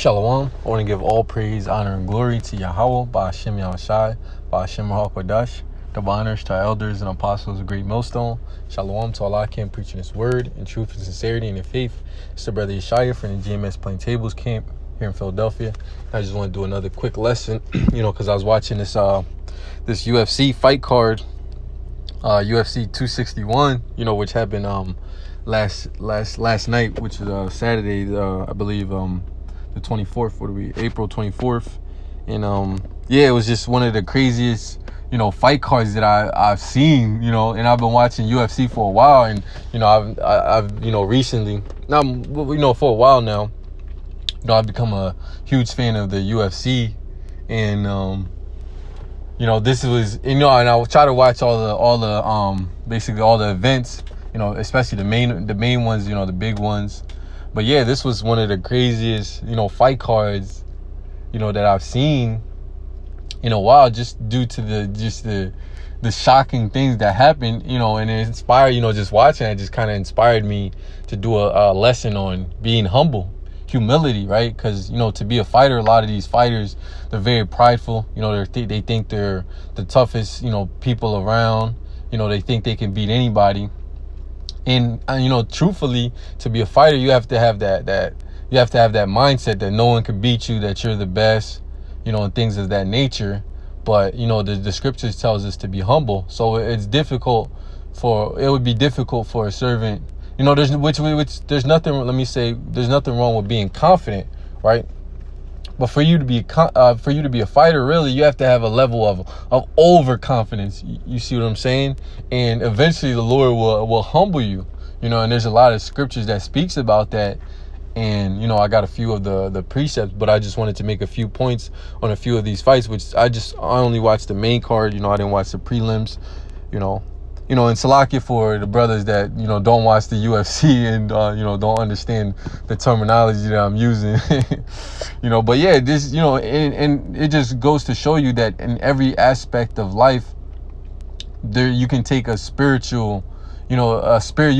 Shalom. I want to give all praise, honor, and glory to Yahweh, Ba'ashem Yahushai, Ba'ashem HaKodash. Double honors to our elders and apostles of Great Millstone. Shalom to Allah Camp preaching His word in truth and sincerity and in faith. It's the brother Yeshaya from the GMS Plain Tables Camp here in Philadelphia. I just want to do another quick lesson, because I was watching this UFC fight card, UFC 261, which happened last night, which is Saturday, I believe, the 24th, April 24th. And it was just one of the craziest fight cards that I've seen, and I've been watching UFC for a while, and I've recently, now for a while now, I've become a huge fan of the UFC. And this was, and I would try to watch all the basically all the events, especially the main ones, the big ones. But yeah, this was one of the craziest, fight cards, that I've seen in a while, just due to the shocking things that happened, and it inspired, just watching it just kind of inspired me to do a lesson on being humble, humility, right? Because, to be a fighter, a lot of these fighters, they're very prideful, they think they're the toughest, people around, they think they can beat anybody. And truthfully, to be a fighter, you have to have that mindset that no one can beat you, that you're the best, and things of that nature. But the scriptures tells us to be humble, so it would be difficult for a servant. There's nothing. Let me say, there's nothing wrong with being confident, right? But for you to be a fighter, really, you have to have a level of overconfidence. You see what I'm saying? And eventually, the Lord will humble you. And there's a lot of scriptures that speaks about that. And I got a few of the precepts, but I just wanted to make a few points on a few of these fights, which I only watched the main card. I didn't watch the prelims. And Salakia for the brothers that don't watch the UFC and don't understand the terminology that I'm using. But yeah, this and it just goes to show you that in every aspect of life, there you can take a spiritual, you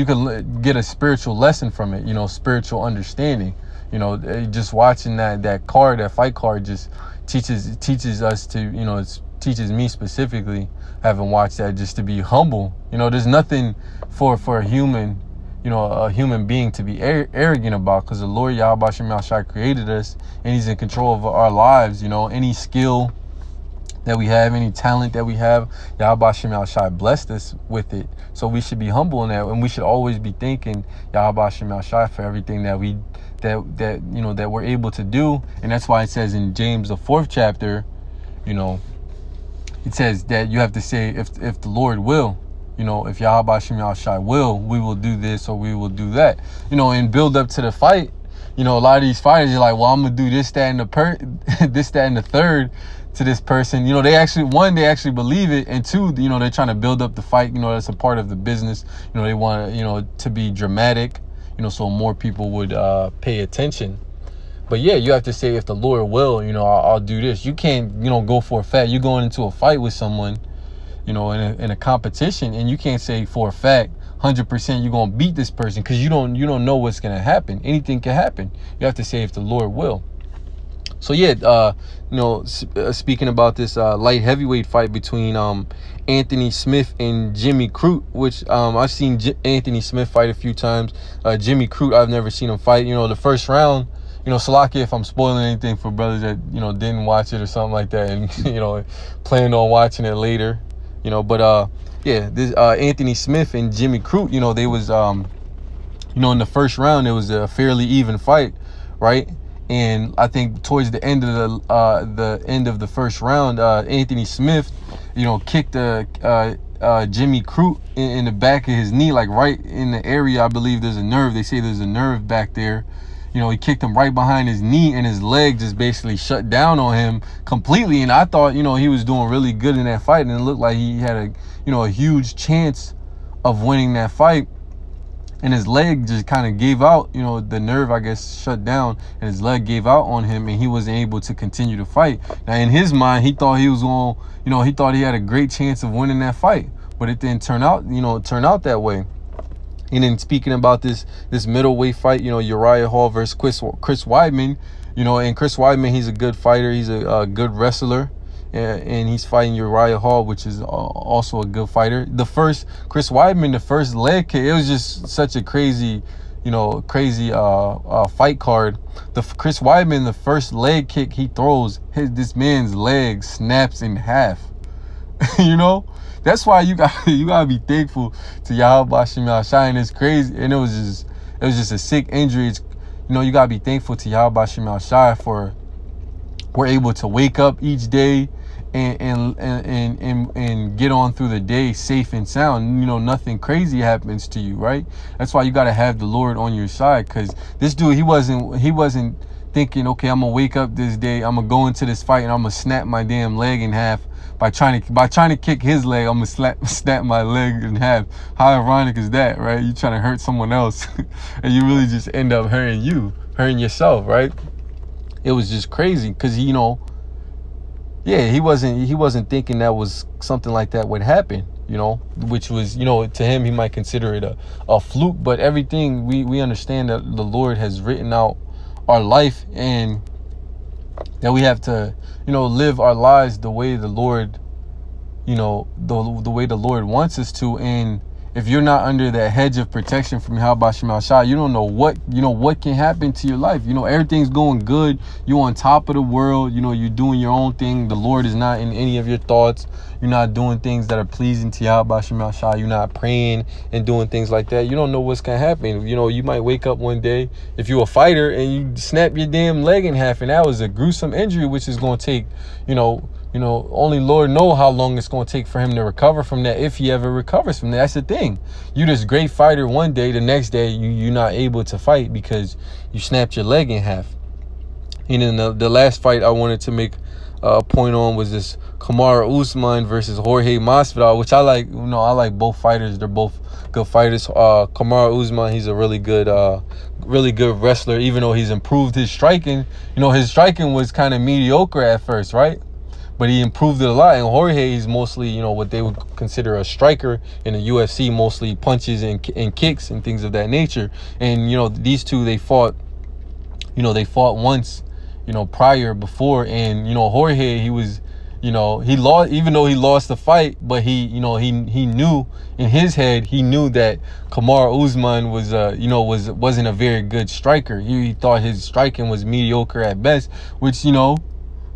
can get a spiritual lesson from it. Spiritual understanding. Just watching that fight card just teaches us to teaches me specifically, having watched that, just to be humble. There's nothing for a human, a human being to be arrogant about, because the Lord Yahweh Shem Yahshai created us, and He's in control of our lives. Any skill that we have, any talent that we have, Yahweh Shem Yahshai blessed us with it. So we should be humble in that, and we should always be thanking Yahweh Shem Yahshai for everything that we're able to do. And that's why it says in James, the 4th chapter, it says that you have to say, if the Lord will, if Yahweh Shem Yahshai will, we will do this or we will do that. And build up to the fight. A lot of these fighters, you're like, well, I'm gonna do this, that, and the third to this person. They actually believe it, and two, they're trying to build up the fight. That's a part of the business. They want to be dramatic, so more people would pay attention. But yeah, you have to say, if the Lord will, I'll do this. You can't, go for a fact. You're going into a fight with someone, in a competition, and you can't say for a fact 100% you're gonna beat this person, because you don't know what's gonna happen. Anything can happen. You have to say, if the Lord will. So yeah, speaking about this light heavyweight fight between Anthony Smith and Jimmy Crute, which I've seen Anthony Smith fight a few times. Jimmy Crute, I've never seen him fight. The first round, Salakia, if I'm spoiling anything for brothers that, didn't watch it or something like that, and, planned on watching it later, but, yeah, this, Anthony Smith and Jimmy Crute, they was, in the first round, it was a fairly even fight, right? And I think towards the end of the first round, Anthony Smith, kicked, Jimmy Crute in the back of his knee, like right in the area. I believe there's a nerve. They say there's a nerve back there. He kicked him right behind his knee, and his leg just basically shut down on him completely. And I thought, he was doing really good in that fight, and it looked like he had a huge chance of winning that fight. And his leg just kind of gave out, the nerve, I guess, shut down, and his leg gave out on him, and he wasn't able to continue to fight. Now, in his mind, he thought he was going, he thought he had a great chance of winning that fight, but it didn't turn out that way. And then speaking about this middleweight fight, Uriah Hall versus Chris Weidman, And Chris Weidman, he's a good fighter. He's a good wrestler. And he's fighting Uriah Hall, which is also a good fighter. Chris Weidman, the first leg kick, it was just such a crazy fight card. Chris Weidman, the first leg kick he throws, this man's leg snaps in half. That's why you gotta be thankful to Yahweh Shem Shai. And it's crazy, and it was just a sick injury. You gotta be thankful to Yahweh Shem Shai for we're able to wake up each day and get on through the day safe and sound. Nothing crazy happens to you, right? That's why you got to have the Lord on your side, because this dude, he wasn't thinking, okay, I'm gonna wake up this day, I'm gonna go into this fight and I'm gonna snap my damn leg in half by trying to kick his leg. I'm gonna snap my leg in half. How ironic is that, right? You trying to hurt someone else and you really just end up hurting yourself, right? It was just crazy, because he wasn't thinking that was something like that would happen, which was, to him, he might consider it a fluke. But everything, we understand that the Lord has written out our life, and that we have to, live our lives the way the Lord, the way the Lord wants us to. And if you're not under that hedge of protection from Yahweh Shem Shai, you don't know what can happen to your life. Everything's going good. You're on top of the world. You're doing your own thing. The Lord is not in any of your thoughts. You're not doing things that are pleasing to Yahweh Shem Shai. You're not praying and doing things like that. You don't know what's going to happen. You might wake up one day, if you're a fighter, and you snap your damn leg in half, and that was a gruesome injury, which is going to take, only Lord know how long it's going to take for him to recover from that, if he ever recovers from that. That's the thing. You're this great fighter one day, the next day you're not able to fight because you snapped your leg in half. And then the last fight I wanted to make a point on was this Kamaru Usman versus Jorge Masvidal, which I like. I like both fighters. They're both good fighters. Kamaru Usman, he's a really good wrestler, even though he's improved his striking. His striking was kind of mediocre at first, right? But he improved it a lot. And Jorge is mostly, what they would consider a striker in the UFC, mostly punches and kicks and things of that nature. And, these two, they fought once, prior before. And, Jorge, he was, he lost, even though he lost the fight, but he knew in his head, he knew that Kamaru Usman wasn't a very good striker. He thought his striking was mediocre at best, which,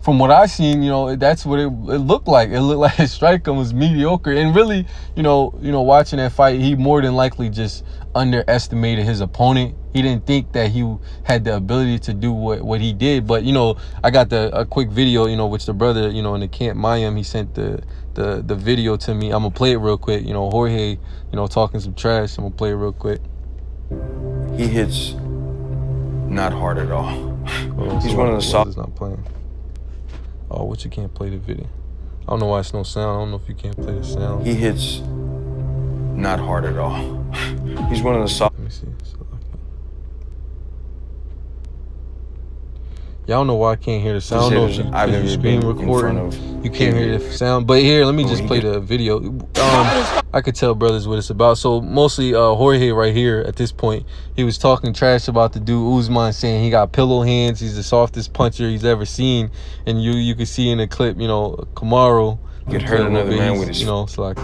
from what I've seen, that's what it looked like. It looked like his striking was mediocre. And really, watching that fight, he more than likely just underestimated his opponent. He didn't think that he had the ability to do what he did. But, I got a quick video, which the brother, in the camp Mayim, he sent the video to me. I'm going to play it real quick. Jorge, talking some trash. I'm going to play it real quick. He hits not hard at all. He's one of the soft. It's not playing. Oh, what, you can't play the video? I don't know why it's no sound. I don't know if you can't play the sound. He hits not hard at all. He's one of the soft. Let me see. Yeah, I don't know why I can't hear the sound. I don't know if you screen recording, you can't hear the sound. But here, let me just play the video. I could tell brothers what it's about. So mostly Jorge right here at this point, he was talking trash about the dude Usman, saying he got pillow hands, he's the softest puncher he's ever seen. And you could see in the clip, Kamaru could hurt another man with his, it's like,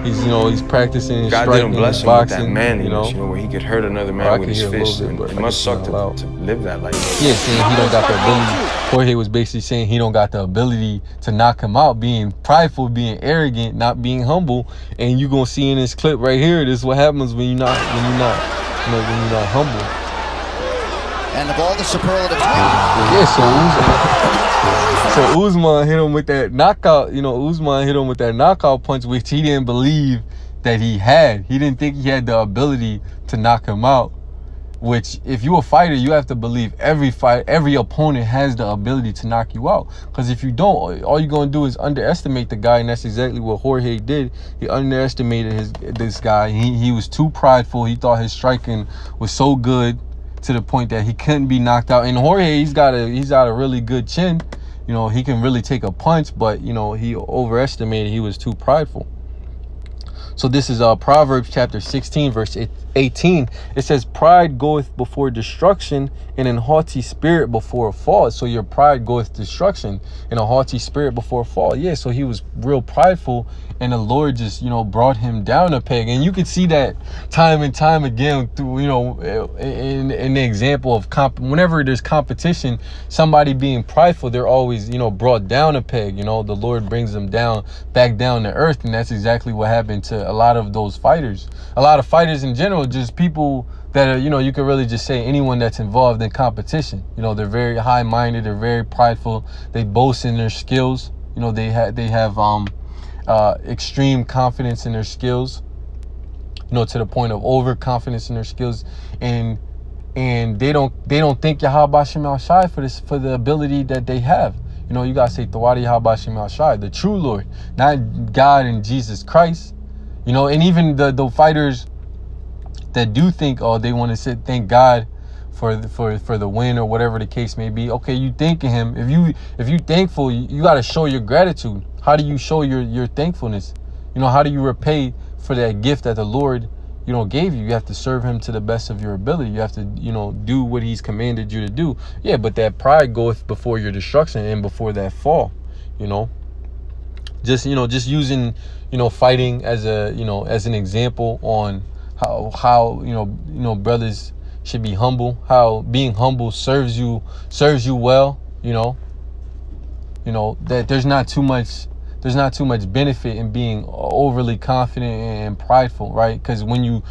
he's practicing God striking, didn't bless him boxing, with that manliness, where he could hurt another man with his fist. And it must suck to live that life. Yeah, saying he don't got the ability. Jorge was basically saying he don't got the ability to knock him out, being prideful, being arrogant, not being humble. And you gonna see in this clip right here, this is what happens when you're not humble. And of all the superlatives, so Usman hit him with that knockout. Usman hit him with that knockout punch, which he didn't believe that he had. He didn't think he had the ability to knock him out. Which, if you're a fighter, you have to believe every opponent has the ability to knock you out. Because if you don't, all you're gonna do is underestimate the guy, and that's exactly what Jorge did. He underestimated this guy. He was too prideful. He thought his striking was so good to the point that he couldn't be knocked out. And Jorge, he's got a really good chin. He can really take a punch, but he overestimated. He was too prideful. So this is Proverbs chapter 16, verse 18. It says, pride goeth before destruction, and an haughty spirit before a fall. So your pride goeth destruction, and a haughty spirit before a fall. Yeah, so he was real prideful, and the Lord just, brought him down a peg. And you could see that time and time again through, in the example of whenever there's competition, somebody being prideful, they're always, brought down a peg. The Lord brings them back down to earth. And that's exactly what happened to a lot of those fighters. A lot of fighters in general, just people that are, you could really just say anyone that's involved in competition. They're very high-minded, they're very prideful, they boast in their skills. They have extreme confidence in their skills, to the point of overconfidence in their skills, and they don't thank Yahweh Shem Al Shai for the ability that they have. You gotta say Tawadi Yahweh Shem Al Shai, the true Lord, not God and Jesus Christ. And even the fighters that do think, they want to thank God for the win or whatever the case may be. Okay, you thanking him. If you thankful, you got to show your gratitude. How do you show your thankfulness? How do you repay for that gift that the Lord gave you? You have to serve him to the best of your ability. You have to do what he's commanded you to do. Yeah, but that pride goeth before your destruction and before that fall. Just using fighting as as an example on how brothers should be humble, how being humble serves you well. That there's not too much benefit in being overly confident and prideful, right? Because when you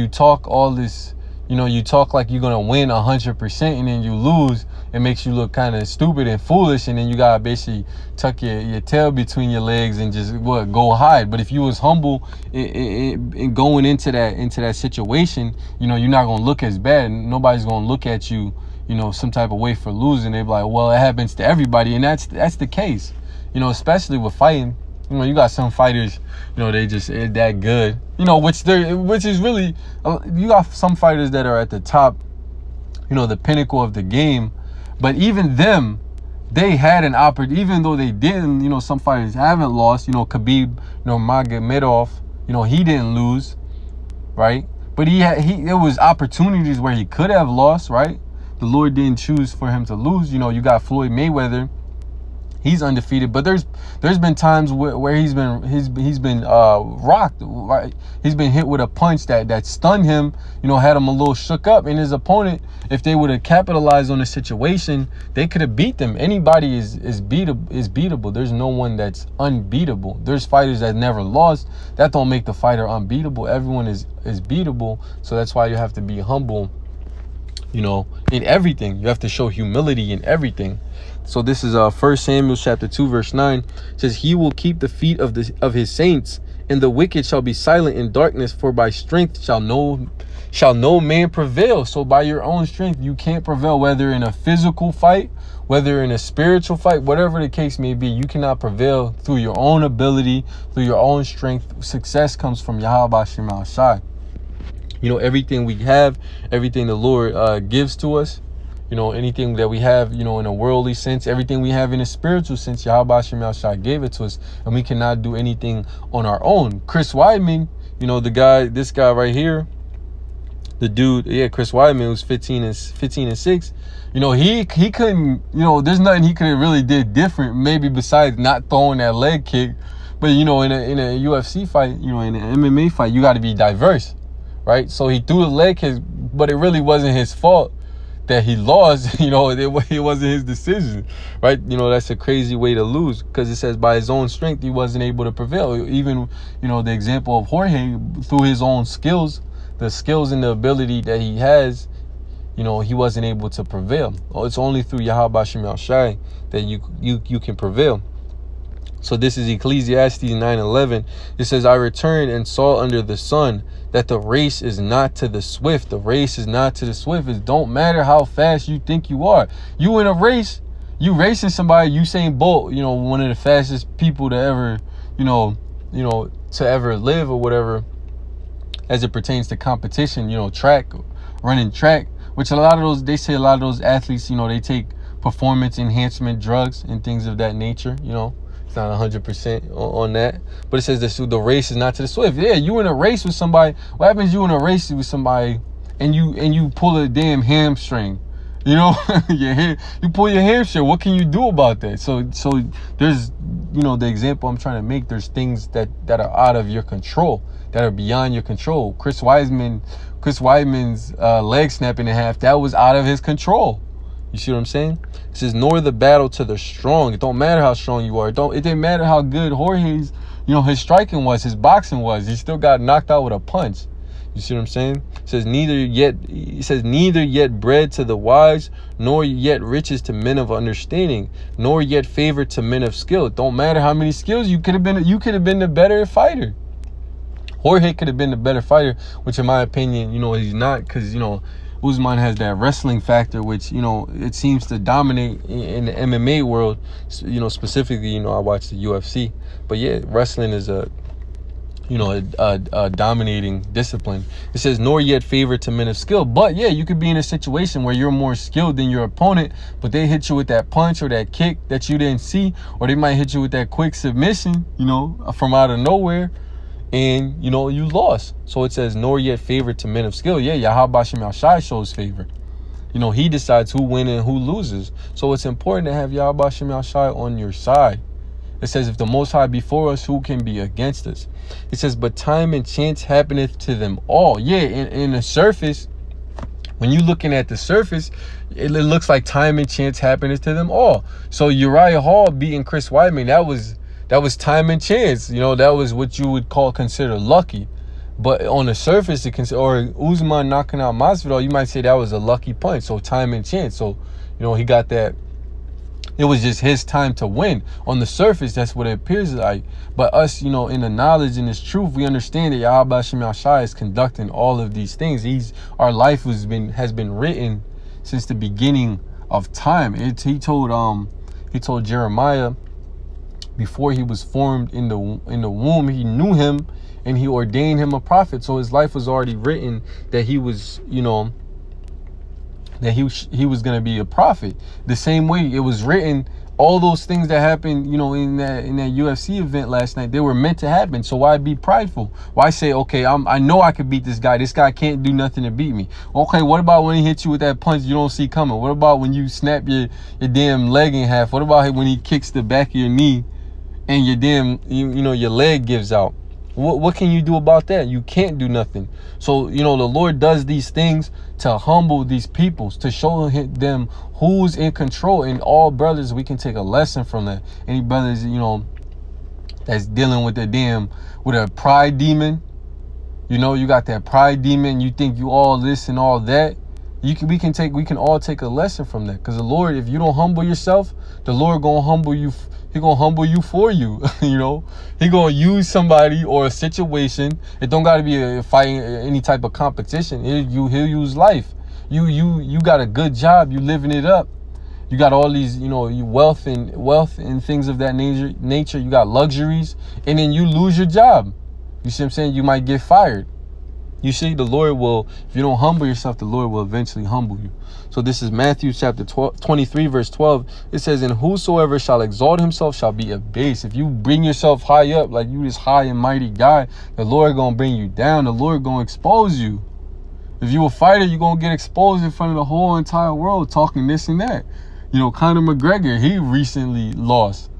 talk all this, you talk like you're gonna win 100%, and then you lose, it makes you look kind of stupid and foolish, and then you gotta basically tuck your tail between your legs and just go hide. But if you was humble in going into that situation, you're not gonna look as bad, and nobody's gonna look at you, some type of way for losing. They're like, well, it happens to everybody, and that's the case, especially with fighting. You got some fighters, they just ain't that good, which is really, you got some fighters that are at the top, the pinnacle of the game. But even them, they had an opportunity, even though they didn't, some fighters haven't lost, Khabib, Magomedov, he didn't lose, right? But there was opportunities where he could have lost, right? The Lord didn't choose for him to lose. You got Floyd Mayweather. He's undefeated, but there's been times where he's been rocked, right? He's been hit with a punch that stunned him, had him a little shook up. And his opponent, if they would have capitalized on the situation, they could have beat them. Anybody is beatable. There's no one that's unbeatable. There's fighters that never lost. That don't make the fighter unbeatable. Everyone is beatable. So that's why you have to be humble, in everything. You have to show humility in everything. So this is 1 Samuel chapter 2 verse 9. It says, he will keep the feet of his saints, and the wicked shall be silent in darkness, for by strength shall no man prevail. So by your own strength you can't prevail, whether in a physical fight, whether in a spiritual fight, whatever the case may be. You cannot prevail through your own ability, through your own strength. Success comes from Yahweh Shem Al Shai. Everything we have, everything the Lord gives to us, anything that we have, in a worldly sense, everything we have in a spiritual sense, Yahweh Shem Al Shai gave it to us, and we cannot do anything on our own. Chris Weidman, this guy right here, the dude, Chris Weidman, was 15 and 6. He couldn't, there's nothing he could have really did different, maybe besides not throwing that leg kick. But in a UFC fight, in an MMA fight, you got to be diverse, right? So he threw the leg kick, but it really wasn't his fault that he lost. It wasn't his decision, right? That's a crazy way to lose, because it says by his own strength he wasn't able to prevail. Even the example of Jorge, through his own skills, the skills and the ability that he has, he wasn't able to prevail. It's only through Yahweh Shem Al Shai that you can prevail. So this is Ecclesiastes 9:11. It says, I returned and saw under the sun that the race is not to the swift. The race is not to the swift. It don't matter how fast you think you are. You in a race, you racing somebody, Usain Bolt, one of the fastest people to ever, to ever live or whatever, as it pertains to competition, running track, which a lot of those athletes, they take performance enhancement drugs and things of that nature, not 100% on that. But it says the race is not to the swift. Yeah, you in a race with somebody. What happens you in a race with somebody and you pull a damn hamstring? You know, you pull your hamstring. What can you do about that? So there's, the example I'm trying to make, there's things that are out of your control, that are beyond your control. Chris Weidman's leg snapping in half, that was out of his control. You see what I'm saying? It says, nor the battle to the strong. It don't matter how strong you are. It didn't matter how good Jorge's, his striking was, his boxing was. He still got knocked out with a punch. You see what I'm saying? It says, neither yet bread to the wise, nor yet riches to men of understanding, nor yet favor to men of skill. It don't matter how many skills you could have been the better fighter. Jorge could have been the better fighter, which in my opinion, he's not, because, Usman has that wrestling factor, which, it seems to dominate in the MMA world. Specifically, I watch the UFC. But yeah, wrestling is a dominating discipline. It says, nor yet favor to men of skill. But yeah, you could be in a situation where you're more skilled than your opponent, but they hit you with that punch or that kick that you didn't see, or they might hit you with that quick submission, from out of nowhere, and you lost. So it says, nor yet favor to men of skill. Yeah, Yahweh Shem Shai shows favor. He decides who wins and who loses. So it's important to have Yahweh Shem Shai on your side. It says, if the Most High be for us, who can be against us? It says, but time and chance happeneth to them all. Yeah, in the surface, when you're looking at the surface, it looks like time and chance happeneth to them all. So Uriah Hall beating Chris Weidman, that was time and chance. That was what you would consider lucky. But on the surface, or Usman knocking out Masvidal, you might say that was a lucky punch. So time and chance. So, he got that. It was just his time to win. On the surface, that's what it appears like. But us, in the knowledge and this truth, we understand that Yahweh Shem Shai is conducting all of these things. Our life has been written since the beginning of time. He told Jeremiah, before he was formed in the womb, he knew him and he ordained him a prophet. So his life was already written that he was, that he was going to be a prophet. The same way it was written, all those things that happened, in that UFC event last night, they were meant to happen. So why be prideful? Why say, okay, I know I could beat this guy. This guy can't do nothing to beat me. Okay, what about when he hits you with that punch you don't see coming? What about when you snap your damn leg in half? What about when he kicks the back of your knee and your damn, your leg gives out? What can you do about that? You can't do nothing. So, the Lord does these things to humble these peoples, to show them who's in control. And all brothers, we can take a lesson from that. Any brothers, that's dealing with with a pride demon, you got that pride demon, you think you all this and all that. We can all take a lesson from that. Because the Lord, if you don't humble yourself, the Lord gonna humble you. He gonna humble you for you. He gonna use somebody or a situation. It don't gotta be a fighting, any type of competition. He'll use life. You got a good job. You living it up. You got all these, wealth and things of that nature. You got luxuries, and then you lose your job. You see what I'm saying? You might get fired. You see, the Lord will, if you don't humble yourself, the Lord will eventually humble you. So this is Matthew chapter 23, verse 12. It says, and whosoever shall exalt himself shall be abased. If you bring yourself high up, like you this high and mighty guy, the Lord going to bring you down. The Lord going to expose you. If you a fighter, you're going to get exposed in front of the whole entire world talking this and that. Conor McGregor, he recently lost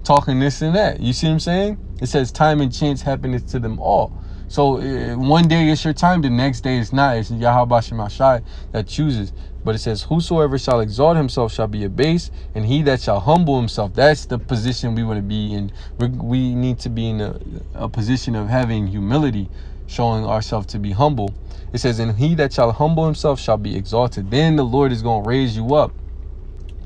talking this and that. You see what I'm saying? It says time and chance happeneth to them all. So one day it's your time, the next day it's not. It's Yahweh Shem Shai that chooses. But it says, whosoever shall exalt himself shall be abased, and he that shall humble himself. That's the position we want to be in. We need to be in a position of having humility, showing ourselves to be humble. It says, and he that shall humble himself shall be exalted. Then the Lord is going to raise you up.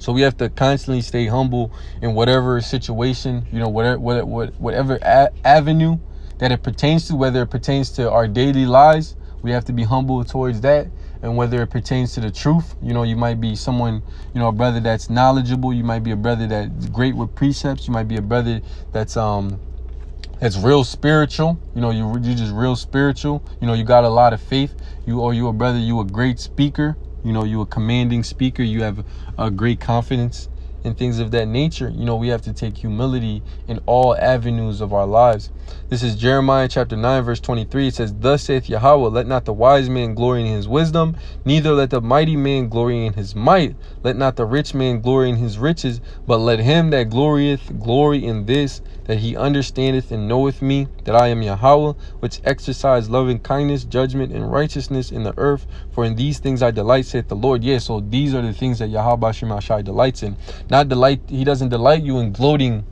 So we have to constantly stay humble in whatever situation, whatever avenue that it pertains to, whether it pertains to our daily lives, we have to be humble towards that. And whether it pertains to the truth, you might be someone, a brother that's knowledgeable. You might be a brother that's great with precepts. You might be a brother that's real spiritual. You're just real spiritual. You got a lot of faith. You a brother, you a great speaker. You a commanding speaker. You have a great confidence and things of that nature, you know, we have to take humility in all avenues of our lives. This is Jeremiah chapter 9, verse 23. It says, "Thus saith Yahweh, let not the wise man glory in his wisdom, neither let the mighty man glory in his might. Let not the rich man glory in his riches, but let him that glorieth glory in this, that he understandeth and knoweth me, that I am Yahweh, which exercise loving kindness, judgment, and righteousness in the earth. For in these things I delight, saith the Lord." Yeah, so these are the things that Yahweh Bashim Ashai delights in. Not delight, he doesn't delight you in gloating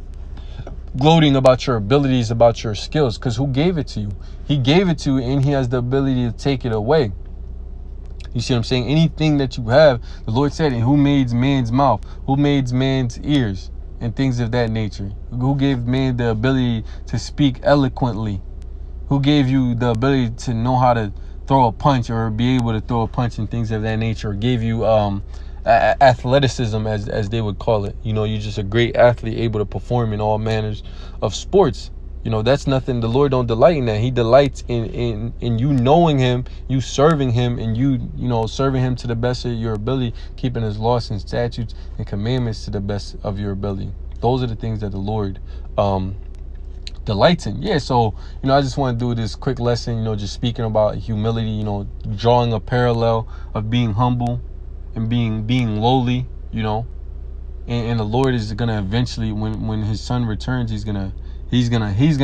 about your abilities, about your skills, because who gave it to you? He gave it to you, and he has the ability to take it away. You see what I'm saying? Anything that you have, the Lord said, and who made man's mouth? Who made man's ears? And things of that nature. Who gave man the ability to speak eloquently? Who gave you the ability to know how to throw a punch or be able to throw a punch and things of that nature? Or gave you athleticism, as they would call it. You know, you're just a great athlete, able to perform in all manners of sports. You know, that's nothing. The Lord don't delight in that. He delights in you knowing him, you serving him, and you know, serving him to the best of your ability, keeping his laws and statutes and commandments to the best of your ability. Those are the things that the Lord delights in. Yeah, so, you know, I just want to do this quick lesson, you know, just speaking about humility, you know, drawing a parallel of being humble and being lowly, you know. And the Lord is gonna eventually, when his son returns, he's gonna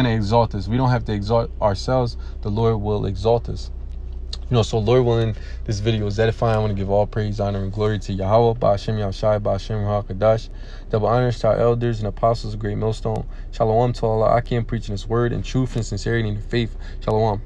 exalt us. We don't have to exalt ourselves. The Lord will exalt us. You know, so Lord willing, this video is edifying. I want to give all praise, honor, and glory to Yahweh, Ba'ashem Yahushai, Ba'ashem Ruach. Double honors to our elders and apostles of Great Millstone. Shalom to Allah. I can't preach in this word in truth and sincerity and faith. Shalom.